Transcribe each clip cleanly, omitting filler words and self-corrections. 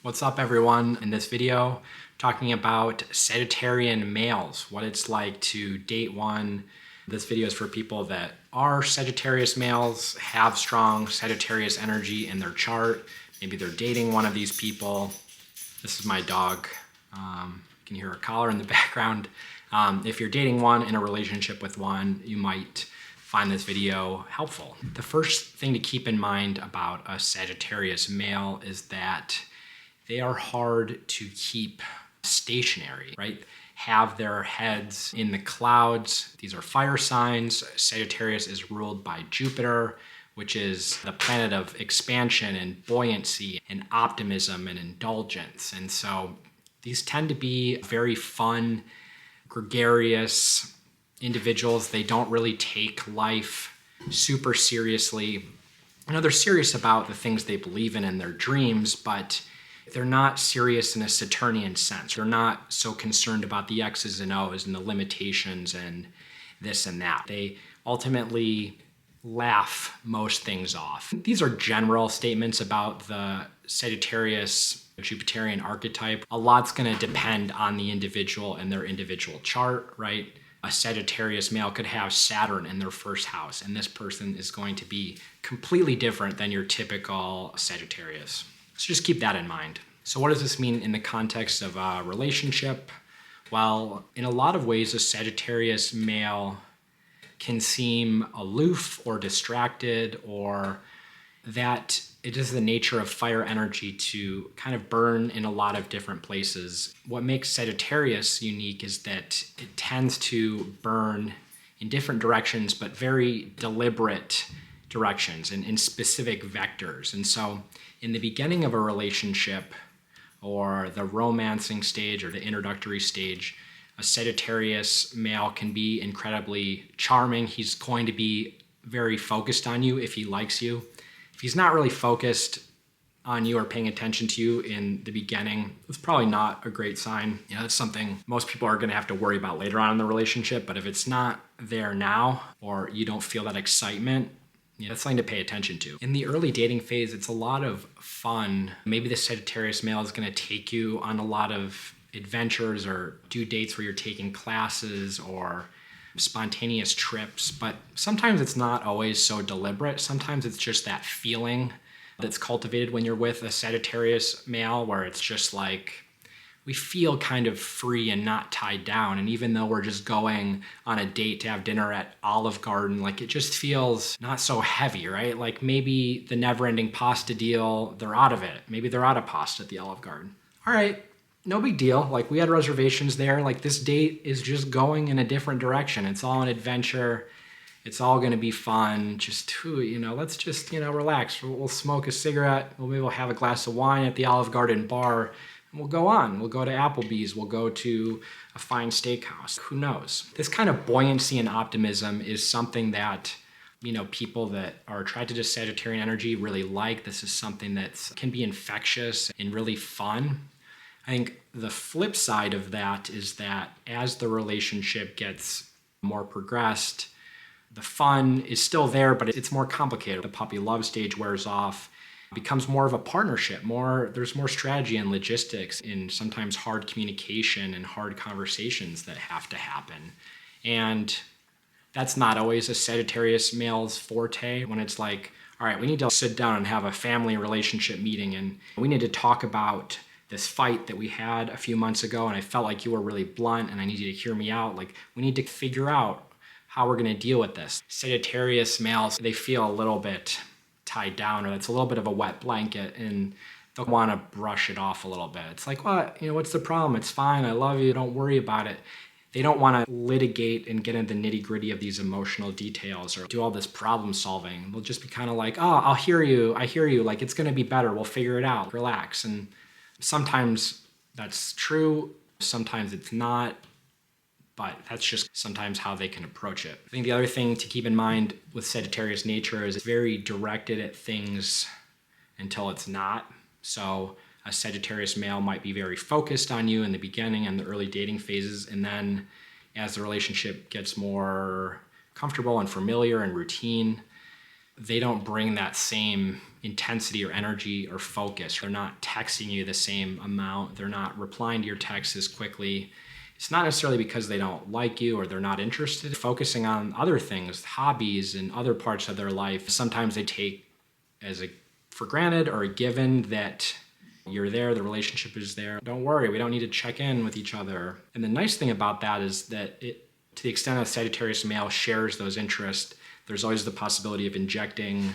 What's up everyone? In this video, talking about Sagittarian males, what it's like to date one. This video is for people that are Sagittarius males, have strong Sagittarius energy in their chart. Maybe they're dating one of these people. This is my dog. You can hear a collar in the background. If you're dating one, in a relationship with one, you might find this video helpful. The first thing to keep in mind about a Sagittarius male is that they are hard to keep stationary, right? Have their heads in the clouds. These are fire signs. Sagittarius is ruled by Jupiter, which is the planet of expansion and buoyancy and optimism and indulgence. And so these tend to be very fun, gregarious individuals. They don't really take life super seriously. They're serious about the things they believe in and their dreams, but they're not serious in a Saturnian sense. They're not so concerned about the X's and O's and the limitations and this and that. They ultimately laugh most things off. These are general statements about the Sagittarius Jupiterian archetype. A lot's going to depend on the individual and their individual chart, right? A Sagittarius male could have Saturn in their first house, and this person is going to be completely different than your typical Sagittarius. So just keep that in mind. So what does this mean in the context of a relationship? Well, in a lot of ways, a Sagittarius male can seem aloof or distracted, or that it is the nature of fire energy to kind of burn in a lot of different places. What makes Sagittarius unique is that it tends to burn in different directions, but very deliberate directions and in specific vectors. And so in the beginning of a relationship, or the romancing stage or the introductory stage, a Sagittarius male can be incredibly charming. He's going to be very focused on you if he likes you. If he's not really focused on you or paying attention to you in the beginning, it's probably not a great sign. It's something most people are gonna have to worry about later on in the relationship, but if it's not there now, or you don't feel that excitement, that's something to pay attention to. In the early dating phase, it's a lot of fun. Maybe the Sagittarius male is gonna take you on a lot of adventures or do dates where you're taking classes or spontaneous trips, but sometimes it's not always so deliberate. Sometimes it's just that feeling that's cultivated when you're with a Sagittarius male, where it's just like, we feel kind of free and not tied down. And even though we're just going on a date to have dinner at Olive Garden, like it just feels not so heavy, right? Like maybe the never-ending pasta deal, they're out of it. Maybe they're out of pasta at the Olive Garden. All right, no big deal. Like we had reservations there. Like this date is just going in a different direction. It's all an adventure. It's all gonna be fun. Just, let's just, relax. We'll smoke a cigarette. Maybe we'll have a glass of wine at the Olive Garden bar. And we'll go on. We'll go to Applebee's. We'll go to a fine steakhouse. Who knows? This kind of buoyancy and optimism is something that, people that are attracted to Sagittarian energy really like. This is something that can be infectious and really fun. I think the flip side of that is that as the relationship gets more progressed, the fun is still there, but it's more complicated. The puppy love stage wears off. Becomes more of a partnership. There's more strategy and logistics and sometimes hard communication and hard conversations that have to happen. And that's not always a Sagittarius male's forte, when it's like, all right, we need to sit down and have a family relationship meeting, and we need to talk about this fight that we had a few months ago, and I felt like you were really blunt and I need you to hear me out. Like, we need to figure out how we're gonna deal with this. Sagittarius males, they feel a little bit tied down, or it's a little bit of a wet blanket, and they'll want to brush it off a little bit. It's like, what? What's the problem? It's fine. I love you. Don't worry about it. They don't want to litigate and get into the nitty gritty of these emotional details or do all this problem solving. They'll just be kind of like, oh, I'll hear you. I hear you. Like, it's going to be better. We'll figure it out. Relax. And sometimes that's true. Sometimes it's not. But that's just sometimes how they can approach it. I think the other thing to keep in mind with Sagittarius nature is it's very directed at things until it's not. So a Sagittarius male might be very focused on you in the beginning and the early dating phases, and then as the relationship gets more comfortable and familiar and routine, they don't bring that same intensity or energy or focus. They're not texting you the same amount. They're not replying to your texts as quickly. It's not necessarily because they don't like you or they're not interested. Focusing on other things, hobbies and other parts of their life. Sometimes they take for granted or a given that you're there, the relationship is there. Don't worry, we don't need to check in with each other. And the nice thing about that is that to the extent a Sagittarius male shares those interests, there's always the possibility of injecting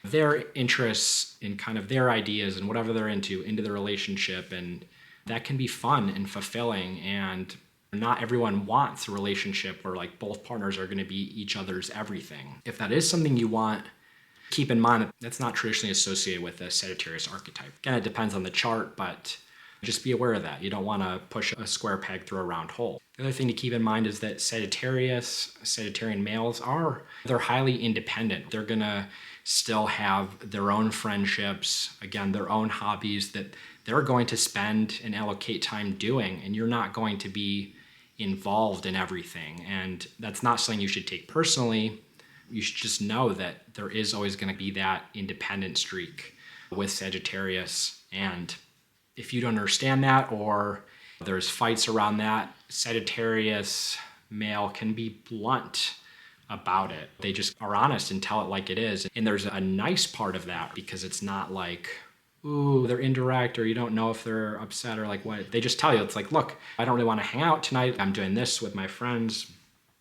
their interests and kind of their ideas and whatever they're into the relationship. And that can be fun and fulfilling. And not everyone wants a relationship where like both partners are going to be each other's everything. If that is something you want, keep in mind that that's not traditionally associated with the Sagittarius archetype. Again, it depends on the chart, but just be aware of that. You don't want to push a square peg through a round hole. The other thing to keep in mind is that Sagittarian males they're highly independent. They're going to still have their own friendships, again, their own hobbies that they're going to spend and allocate time doing, and you're not going to be involved in everything. And that's not something you should take personally. You should just know that there is always going to be that independent streak with Sagittarius. And if you don't understand that or there's fights around that, Sagittarius male can be blunt about it. They just are honest and tell it like it is. And there's a nice part of that because it's not like, ooh, they're indirect or you don't know if they're upset or like what. They just tell you, it's like, look, I don't really want to hang out tonight. I'm doing this with my friends.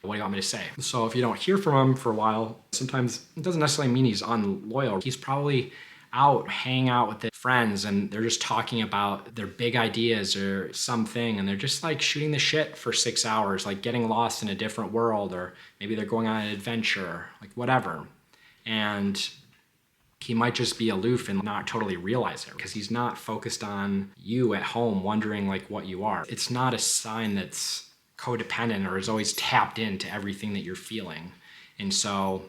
What do you want me to say? So if you don't hear from him for a while, sometimes it doesn't necessarily mean he's unloyal. He's probably out hanging out with his friends and they're just talking about their big ideas or something, and they're just like shooting the shit for 6 hours, like getting lost in a different world, or maybe they're going on an adventure, like whatever. And he might just be aloof and not totally realize it because he's not focused on you at home wondering like what you are. It's not a sign that's codependent or is always tapped into everything that you're feeling. And so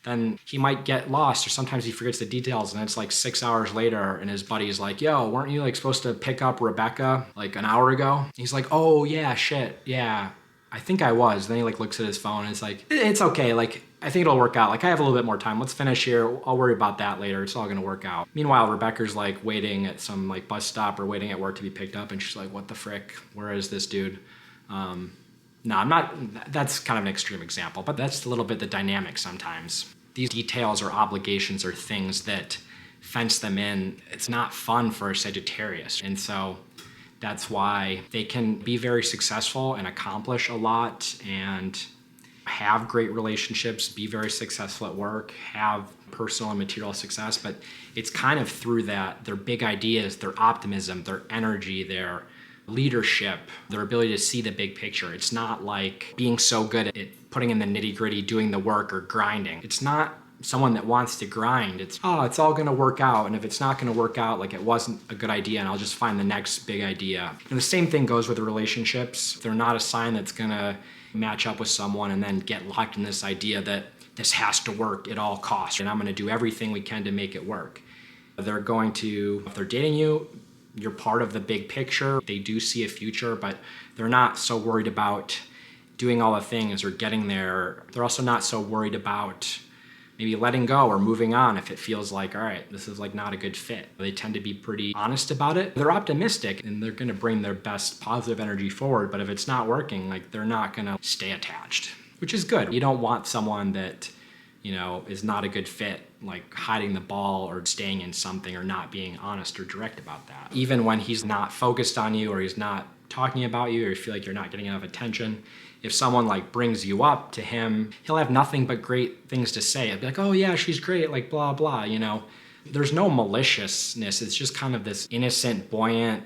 then he might get lost, or sometimes he forgets the details, and it's like 6 hours later and his buddy's like, yo, weren't you like supposed to pick up Rebecca like an hour ago? He's like, oh yeah, shit, yeah, I think I was. Then he like looks at his phone and it's like, it's okay, like I think it'll work out. Like I have a little bit more time. Let's finish here. I'll worry about that later. It's all gonna work out. Meanwhile, Rebecca's like waiting at some like bus stop or waiting at work to be picked up, and she's like, what the frick? Where is this dude? No, I'm not, that's kind of an extreme example, but that's a little bit the dynamic sometimes. These details or obligations are things that fence them in. It's not fun for a Sagittarius. And so that's why they can be very successful and accomplish a lot and have great relationships, be very successful at work, have personal and material success, but it's kind of through that, their big ideas, their optimism, their energy, their leadership, their ability to see the big picture. It's not like being so good at putting in the nitty-gritty, doing the work or grinding. It's not someone that wants to grind. It's all gonna work out, and if it's not gonna work out, like it wasn't a good idea and I'll just find the next big idea. And the same thing goes with the relationships. They're not a sign that's gonna match up with someone and then get locked in this idea that this has to work at all costs and I'm gonna do everything we can to make it work. They're going to, if they're dating you, you're part of the big picture. They do see a future, but they're not so worried about doing all the things or getting there. They're also not so worried about maybe letting go or moving on if it feels like, all right, this is like not a good fit. They tend to be pretty honest about it. They're optimistic and they're gonna bring their best positive energy forward, but if it's not working, like they're not gonna stay attached, which is good. You don't want someone that, you know, is not a good fit, like hiding the ball or staying in something or not being honest or direct about that. Even when he's not focused on you or he's not talking about you or you feel like you're not getting enough attention, if someone like brings you up to him, he'll have nothing but great things to say. He'll be like, oh yeah, she's great, like blah, blah, you know. There's no maliciousness. It's just kind of this innocent, buoyant,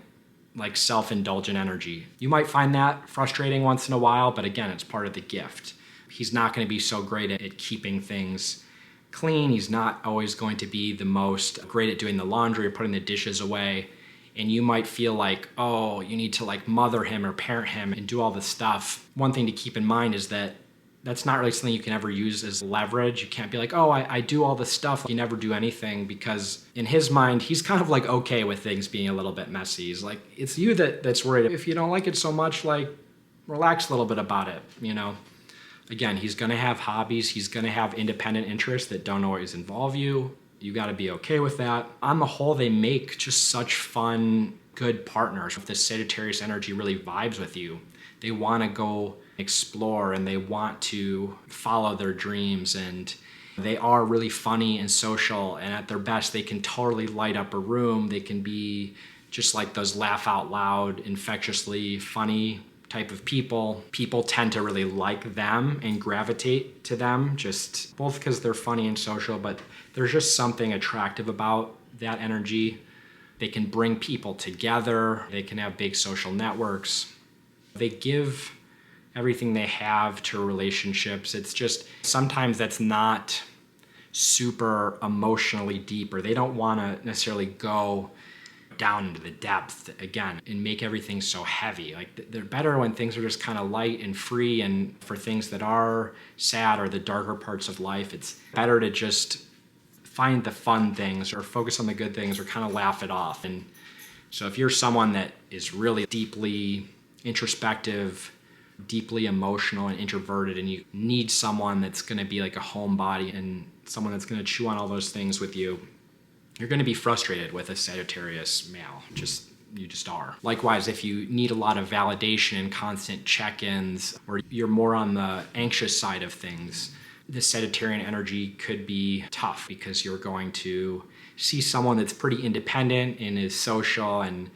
like self-indulgent energy. You might find that frustrating once in a while, but again, it's part of the gift. He's not going to be so great at keeping things clean. He's not always going to be the most great at doing the laundry or putting the dishes away. And you might feel like, oh, you need to like mother him or parent him and do all this stuff. One thing to keep in mind is that that's not really something you can ever use as leverage. You can't be like, oh, I do all this stuff. You never do anything, because in his mind, he's kind of like okay with things being a little bit messy. He's like, it's you that's worried. If you don't like it so much, like relax a little bit about it, you know? Again, he's going to have hobbies. He's going to have independent interests that don't always involve you. You got to be okay with that. On the whole, they make just such fun, good partners. If the Sagittarius energy really vibes with you, they want to go explore and they want to follow their dreams, and they are really funny and social, and at their best, they can totally light up a room. They can be just like those laugh out loud, infectiously funny type of people. People tend to really like them and gravitate to them, just both because they're funny and social, but there's just something attractive about that energy. They can bring people together. They can have big social networks. They give everything they have to relationships. It's just sometimes that's not super emotionally deep, or they don't want to necessarily go down into the depth again and make everything so heavy. Like, they're better when things are just kind of light and free, and for things that are sad or the darker parts of life, it's better to just find the fun things or focus on the good things or kind of laugh it off. And so if you're someone that is really deeply introspective, deeply emotional and introverted, and you need someone that's going to be like a homebody and someone that's going to chew on all those things with you, you're going to be frustrated with a Sagittarius male. You just are. Likewise, if you need a lot of validation and constant check-ins, or you're more on the anxious side of things, the Sagittarian energy could be tough, because you're going to see someone that's pretty independent and is social and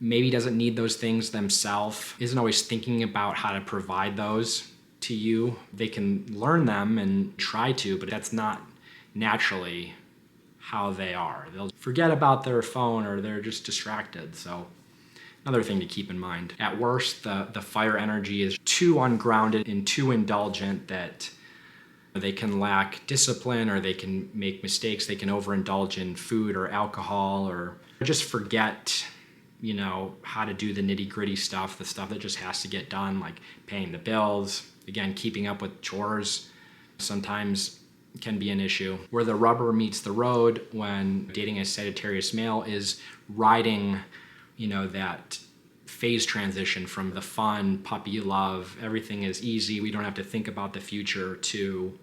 maybe doesn't need those things themselves, isn't always thinking about how to provide those to you. They can learn them and try to, but that's not naturally how they are. They'll forget about their phone, or they're just distracted. So another thing to keep in mind. At worst, the fire energy is too ungrounded and too indulgent that they can lack discipline, or they can make mistakes. They can overindulge in food or alcohol, or just forget, how to do the nitty-gritty stuff, the stuff that just has to get done, like paying the bills. Again, keeping up with chores sometimes can be an issue. Where the rubber meets the road when dating a Sagittarius male is riding, that phase transition from the fun, puppy love, everything is easy, we don't have to think about the future, to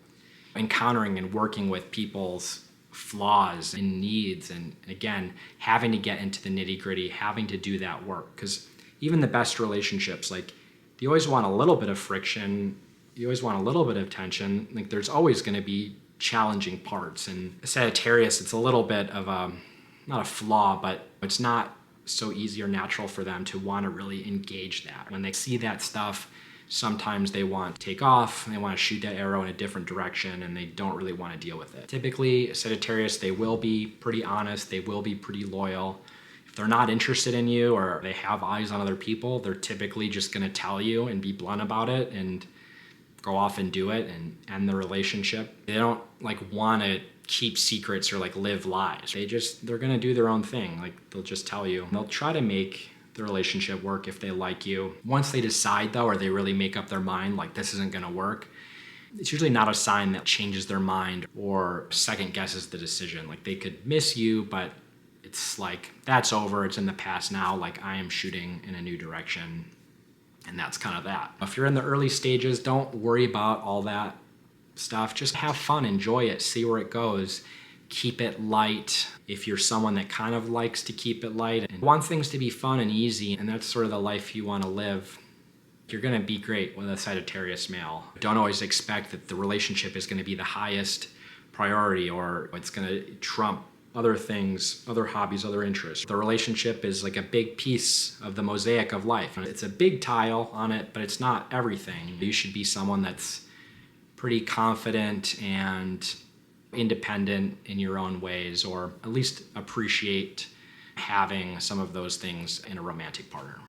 encountering and working with people's flaws and needs, and again, having to get into the nitty-gritty, having to do that work. Because even the best relationships, like, you always want a little bit of friction, you always want a little bit of tension. Like, there's always going to be challenging parts, and Sagittarius, it's a little bit of not a flaw, but it's not so easy or natural for them to want to really engage that. When they see that stuff, sometimes they want to take off, and they want to shoot that arrow in a different direction, and they don't really want to deal with it. Typically, Sagittarius, they will be pretty honest, they will be pretty loyal. If they're not interested in you, or they have eyes on other people, they're typically just going to tell you and be blunt about it and go off and do it and end the relationship. They don't want to keep secrets or live lies. They're going to do their own thing. They'll just tell you. They'll try to make the relationship work if they like you. Once they decide, though, or they really make up their mind, this isn't going to work, it's usually not a sign that changes their mind or second guesses the decision. They could miss you, but it's that's over, it's in the past now, I am shooting in a new direction, and that's kind of that. If you're in the early stages, don't worry about all that stuff. Just have fun, enjoy it, see where it goes. Keep it light. If you're someone that kind of likes to keep it light and wants things to be fun and easy, and that's sort of the life you want to live, you're going to be great with a Sagittarius male. Don't always expect that the relationship is going to be the highest priority, or it's going to trump other things, other hobbies, other interests. The relationship is a big piece of the mosaic of life. It's a big tile on it, but it's not everything. You should be someone that's pretty confident and independent in your own ways, or at least appreciate having some of those things in a romantic partner.